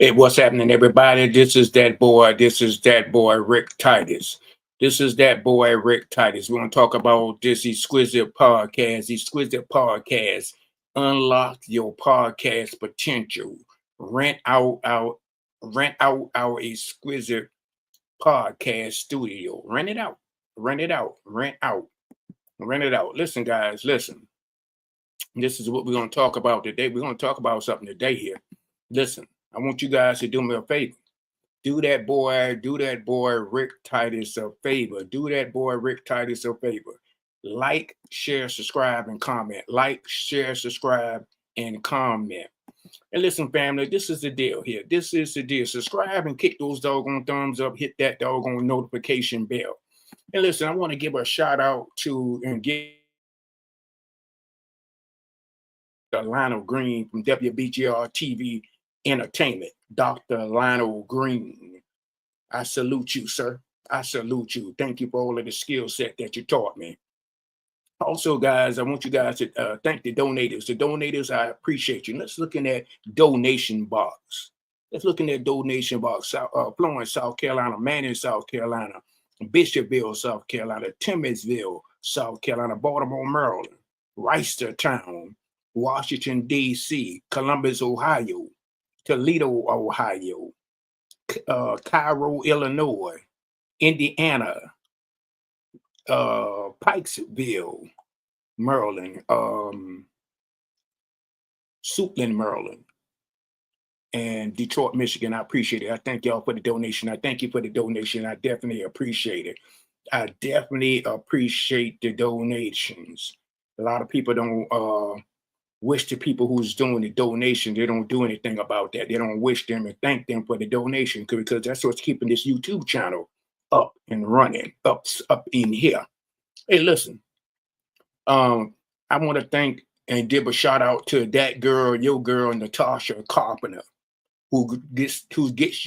Hey, what's happening, everybody? This is that boy. This is that boy, RickTitus. This is that boy, RickTitus. We're going to talk about this exquisite podcast. Exquisite podcast. Unlock your podcast potential. Rent out our rent out our exquisite podcast studio. Rent it out. Rent it out. Rent out. Rent it out. Listen, guys. Listen. This is what we're going to talk about today. We're going to talk about something today here. Listen. I want you guys to do me a favor. Do that boy RickTitus a favor. Do that boy RickTitus a favor. Like, share, subscribe, and comment. Like, share, subscribe, and comment. And listen, family, this is the deal here. This is the deal. Subscribe and kick those doggone thumbs up. Hit that doggone notification bell. And listen, I want to give a shout out to and give Lionel Green from WBGR TV Entertainment, Dr. Lionel Green. I salute you, sir. I salute you. Thank you for all of the skill set that you taught me. Also, guys, I want you guys to thank the donators. The donators, I appreciate you. Let's look in that donation box. Let's look in that donation box. Florence, South Carolina, Manning, South Carolina, Bishopville, South Carolina, Timminsville, South Carolina, Baltimore, Maryland, Reisterstown, Washington, D.C., Columbus, Ohio, Toledo, Ohio, Cairo, Illinois, Indiana, Pikesville, Maryland, Suitland, Maryland, and Detroit, Michigan. I appreciate it. I thank y'all for the donation. I thank you for the donation. I definitely appreciate it. I definitely appreciate the donations. A lot of people don't wish the people who's doing the donation, they don't do anything about that. They don't wish them and thank them for the donation because that's what's keeping this YouTube channel up and running, up in here. Hey, listen, I want to thank and give a shout out to that girl, your girl, Natasha Carpenter, who gets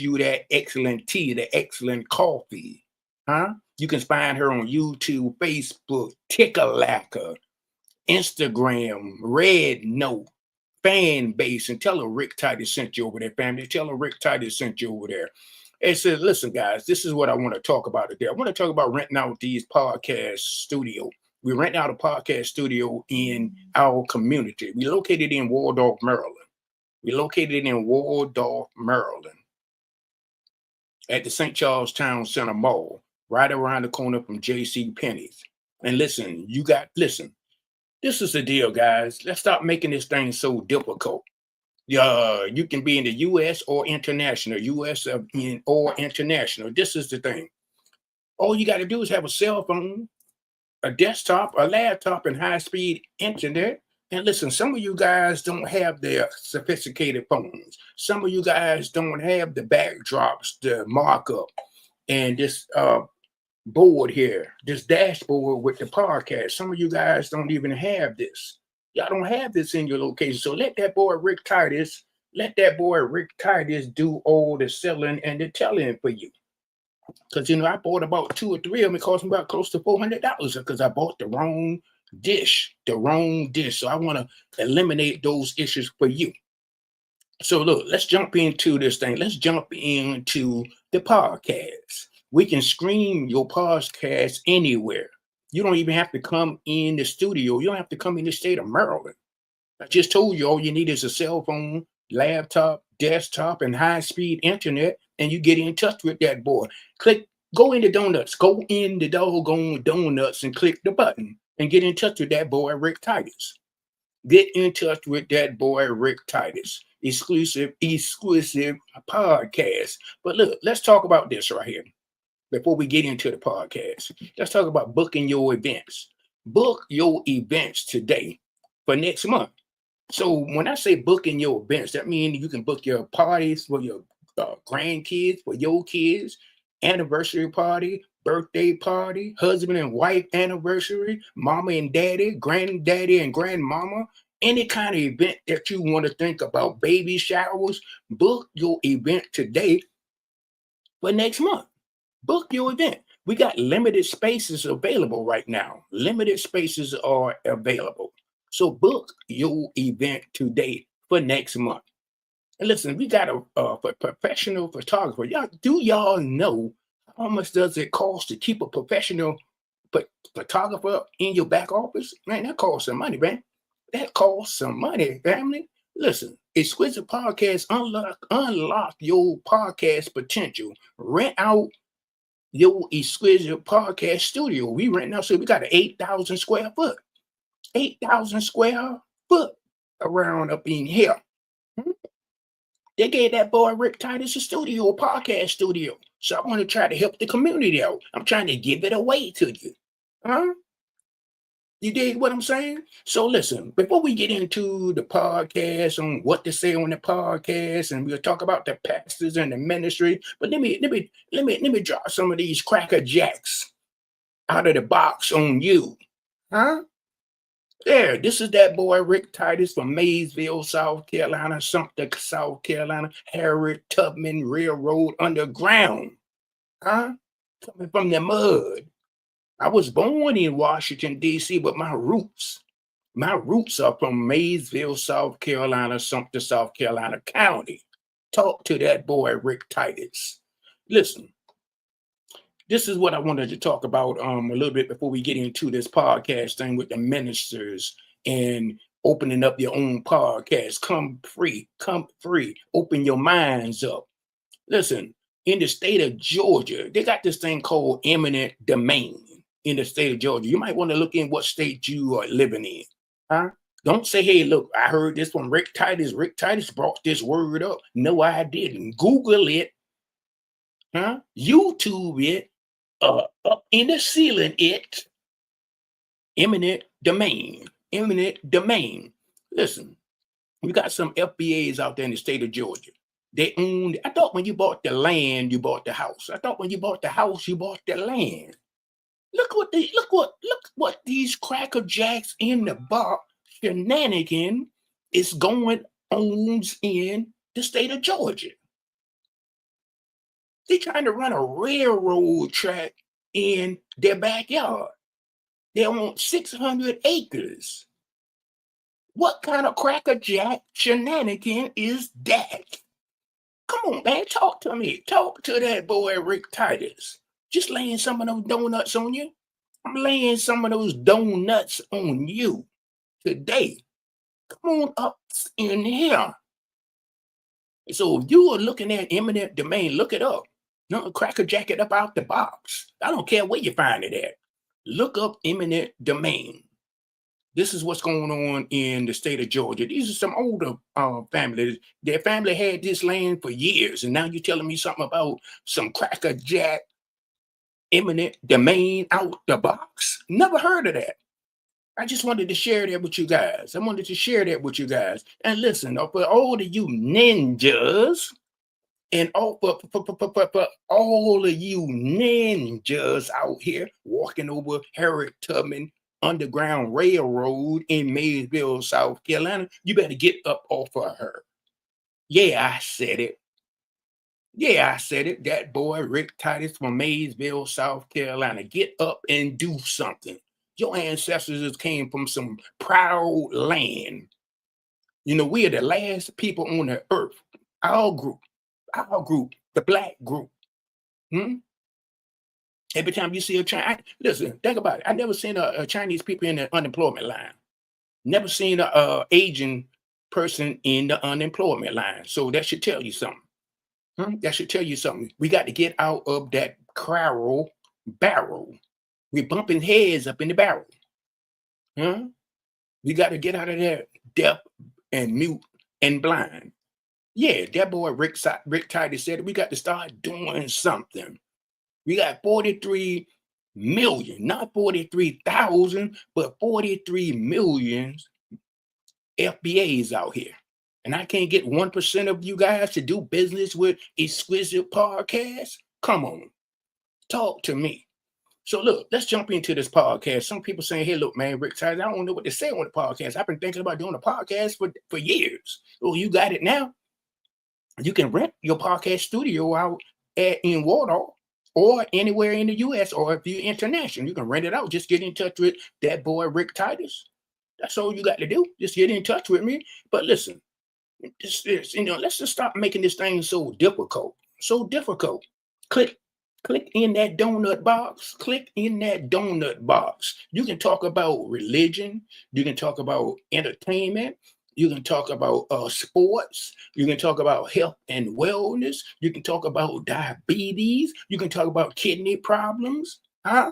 you that excellent tea, the excellent coffee. You can find her on YouTube, Facebook, Tickalacker, Instagram, Red Note, fan base, and tell her RickTitus sent you over there, family. Tell her RickTitus sent you over there. And said, listen, guys, this is what I want to talk about today. I want to talk about renting out these podcast studio. We rent out a podcast studio in our community. We located in Waldorf, Maryland. At the St. Charles Town Center Mall, right around the corner from J.C. Penney's. And listen, this is the deal, guys. Let's stop making this thing so difficult. You can be in the U.S. or international, or international. This is the thing. All you got to do is have a cell phone, a desktop, a laptop, and high-speed internet. And listen, some of you guys don't have the sophisticated phones. Some of you guys don't have the backdrops, the markup, and this board here, this dashboard with the podcast. Some of you guys don't even have this. Y'all don't have this in your location. So let that boy RickTitus do all the selling and the telling for you. Because I bought about 2 or 3 of them. It cost me about close to $400 because I bought the wrong dish. So I want to eliminate those issues for you. So look, let's jump into this thing. Let's jump into the podcast. We can stream your podcast anywhere. You don't even have to come in the studio. You don't have to come in the state of Maryland. I just told you all you need is a cell phone, laptop, desktop, and high-speed internet, and you get in touch with that boy. Go in the doggone donuts and click the button and get in touch with that boy RickTitus. Get in touch with that boy RickTitus. Exclusive podcast. But look, let's talk about this right here. Before we get into the podcast, let's talk about booking your events. Book your events today for next month. So when I say booking your events, that means you can book your parties for your grandkids, for your kids, anniversary party, birthday party, husband and wife anniversary, mama and daddy, granddaddy and grandmama, any kind of event that you want to think about, baby showers. Book your event today for next month. Book your event. We got limited spaces available right now. Limited spaces are available. So book your event today for next month. And listen, we got a professional photographer. Y'all know how much does it cost to keep a professional photographer in your back office? Man, that costs some money, man. That costs some money, family. Listen, Exquisite Podcast unlock your podcast potential. Rent out your Exquisite Podcast studio. We rent now, so we got an 8,000 square foot. 8,000 square foot around up in here. Hmm? They gave that boy RickTitus a studio, a podcast studio. So I want to try to help the community out. I'm trying to give it away to you. Huh? You dig what I'm saying? So listen, before we get into the podcast on what to say on the podcast, and we'll talk about the pastors and the ministry, but let me drop some of these cracker jacks out of the box on you. Huh? There, this is that boy RickTitus from Maysville, South Carolina, Sumter, South Carolina, Harriet Tubman Railroad Underground. Huh? Coming from the mud. I was born in Washington, D.C., but my roots are from Maysville, South Carolina, Sumter, South Carolina County. Talk to that boy RickTitus. Listen, this is what I wanted to talk about a little bit before we get into this podcast thing with the ministers and opening up your own podcast. Come free, open your minds up. Listen, in the state of Georgia, they got this thing called eminent domain in the state of Georgia. You might want to look in what state you are living in. Huh? Don't say, hey, look, I heard this from RickTitus. RickTitus brought this word up. No, I didn't. Google it. Huh? YouTube it. Up in the ceiling it. Eminent domain. Eminent domain. Listen, we got some FBAs out there in the state of Georgia. They own. I thought when you bought the land, you bought the house. I thought when you bought the house, you bought the land. Look what these cracker jacks in the bar shenanigan is going on in the state of Georgia. They're trying to run a railroad track in their backyard. They own 600 acres. What kind of cracker jack shenanigan is that? Come on, man, talk to me. Talk to that boy RickTitus. Just laying some of those donuts on you. I'm laying some of those donuts on you today. Come on up in here. So if you are looking at eminent domain, look it up. Don't cracker jack it up out the box. I don't care where you find it at. Look up eminent domain. This is what's going on in the state of Georgia. These are some older families. Their family had this land for years, and now you're telling me something about some cracker jack eminent domain out the box? Never heard of that. I just wanted to share that with you guys. And listen, for all of you ninjas, and all for all of you ninjas out here walking over Harriet Tubman Underground Railroad in Maysville, South Carolina, you better get up off of her. Yeah, I said it. That boy RickTitus from Maysville, South Carolina. Get up and do something. Your ancestors came from some proud land. You know, we are the last people on the earth. Our group, the black group. Every time you see a Chinese, listen, think about it. I never seen a Chinese people in the unemployment line. Never seen a Asian person in the unemployment line. So that should tell you something. That should tell you something. We got to get out of that barrel. We're bumping heads up in the barrel. We got to get out of there deaf and mute and blind. Yeah, that boy RickTitus said we got to start doing something. We got 43 million, not 43,000, but 43 million FBAs out here. And I can't get 1% of you guys to do business with Exquisite Podcast? Come on, talk to me. So look, let's jump into this podcast. Some people saying, hey, look, man, RickTitus, I don't know what to say on the podcast. I've been thinking about doing a podcast for years. Oh, you got it now? You can rent your podcast studio out in Waldorf or anywhere in the U.S. or if you're international, you can rent it out. Just get in touch with that boy RickTitus. That's all you got to do. Just get in touch with me. But listen, Let's just stop making this thing so difficult. So difficult. Click, click in that donut box. Click in that donut box. You can talk about religion. You can talk about entertainment. You can talk about sports. You can talk about health and wellness. You can talk about diabetes. You can talk about kidney problems. Huh?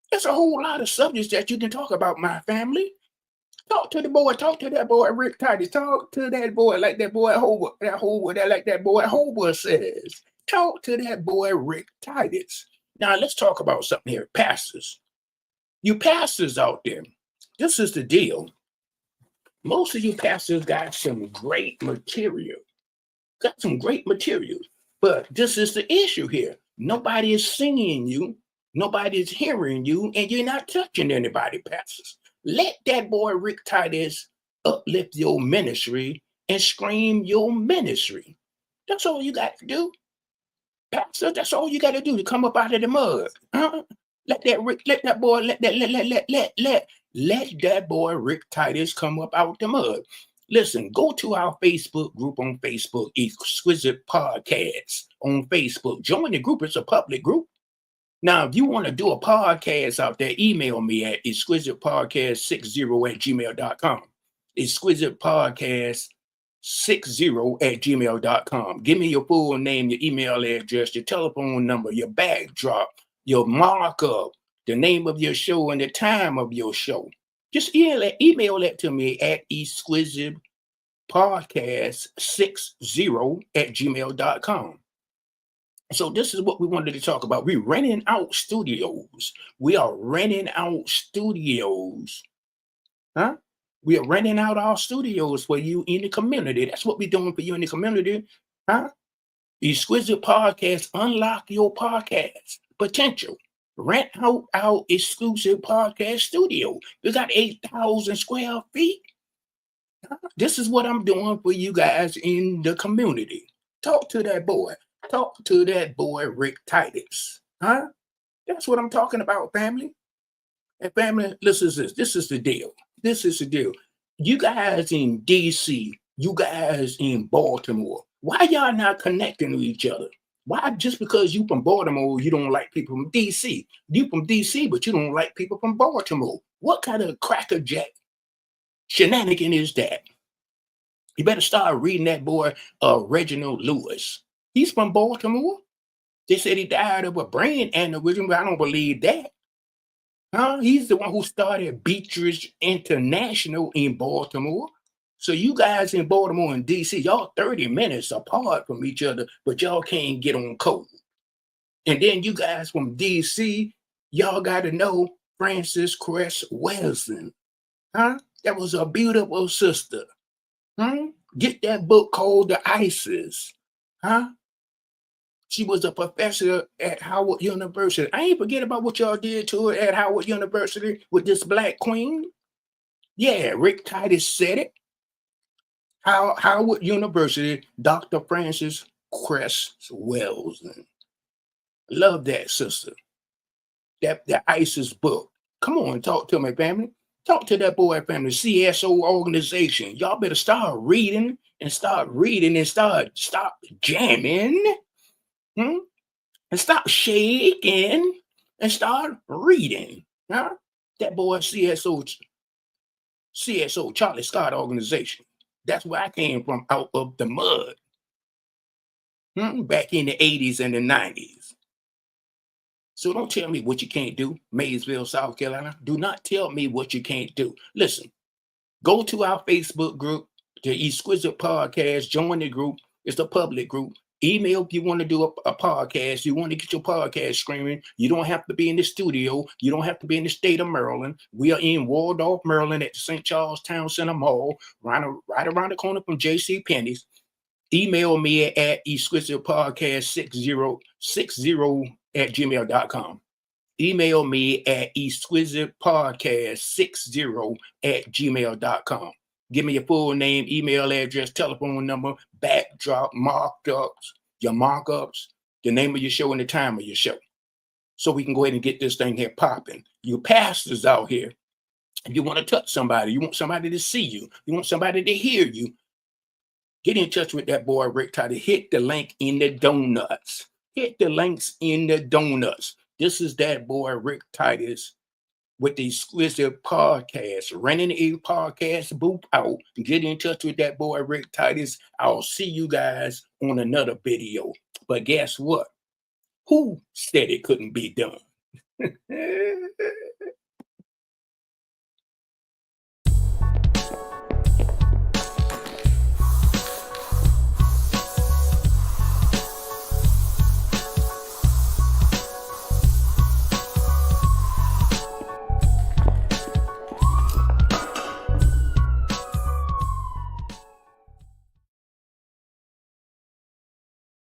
There's a whole lot of subjects that you can talk about, my family. Talk to the boy. Talk to that boy, RickTitus. Talk to that boy like that boy Hobart. Like that boy Hobart says. Talk to that boy RickTitus. Now let's talk about something here. Pastors. You pastors out there. This is the deal. Most of you pastors got some great material. Got some great material. But this is the issue here. Nobody is singing you. Nobody is hearing you. And you're not touching anybody, pastors. Let that boy RickTitus uplift your ministry and scream your ministry. That's all you got to do. Pastor, that's all you got to do to come up out of the mud. Let that boy RickTitus come up out the mud. Listen, go to our Facebook group on Facebook, Exquisite Podcasts on Facebook. Join the group. It's a public group. Now, if you want to do a podcast out there, email me at exquisitepodcast60@gmail.com. Exquisitepodcast60@gmail.com. Give me your full name, your email address, your telephone number, your backdrop, your markup, the name of your show, and the time of your show. Just email that to me at exquisitepodcast60@gmail.com. So this is what we wanted to talk about. We're renting out studios. We are renting out studios. Huh? We are renting out our studios for you in the community. That's what we're doing for you in the community. Huh? Exquisite Podcast, unlock your podcast potential. Rent out our exclusive podcast studio. We got 8,000 square feet. This is what I'm doing for you guys in the community. Talk to that boy. Talk to that boy RickTitus. Huh? That's what I'm talking about, family. And family, listen to this. This is the deal. This is the deal. You guys in DC, you guys in Baltimore, why y'all not connecting with each other? Why just because you from Baltimore, you don't like people from DC? You from DC, but you don't like people from Baltimore. What kind of crackerjack shenanigan is that? You better start reading that boy, Reginald Lewis. He's from Baltimore. They said he died of a brain aneurysm, but I don't believe that. Huh? He's the one who started Beatrice International in Baltimore. So you guys in Baltimore and DC, y'all 30 minutes apart from each other, but y'all can't get on code. And then you guys from DC, y'all got to know Frances Cress Welsing. Huh? That was a beautiful sister. Get that book called The Isis. Huh? She was a professor at Howard University. I ain't forget about what y'all did to her at Howard University with this black queen. Yeah, RickTitus said it. Howard University, Dr. Frances Cress Welsing. Love that sister. That ISIS book. Come on, talk to me, family. Talk to that boy, family. CSO organization. Y'all better start reading and stop jamming. And stop shaking and start reading. Huh? That boy CSO Charlie Scott organization. That's where I came from, out of the mud. Back in the 80s and the 90s. So don't tell me what you can't do, Maysville, South Carolina. Do not tell me what you can't do. Listen, go to our Facebook group, the Exquisite Podcast. Join the group. It's a public group. Email if you want to do a podcast. You want to get your podcast streaming. You don't have to be in the studio. You don't have to be in the state of Maryland. We are in Waldorf, Maryland at the St. Charles Town Center Mall, right around the corner from J.C. Penney's. Email me at exquisitepodcast60@gmail.com. Email me at exquisitepodcast60@gmail.com. Give me your full name, email address, telephone number, backdrop, markups, the name of your show and the time of your show. So we can go ahead and get this thing here popping. You pastors out here, if you want to touch somebody, you want somebody to see you, you want somebody to hear you, Get in touch with that boy RickTitus. Hit the link in the donuts. Hit the links in the donuts. This is that boy RickTitus with the Exquisite podcast, running a podcast booth out. Get in touch with that boy RickTitus. I'll see you guys on another video. But guess what? Who said it couldn't be done?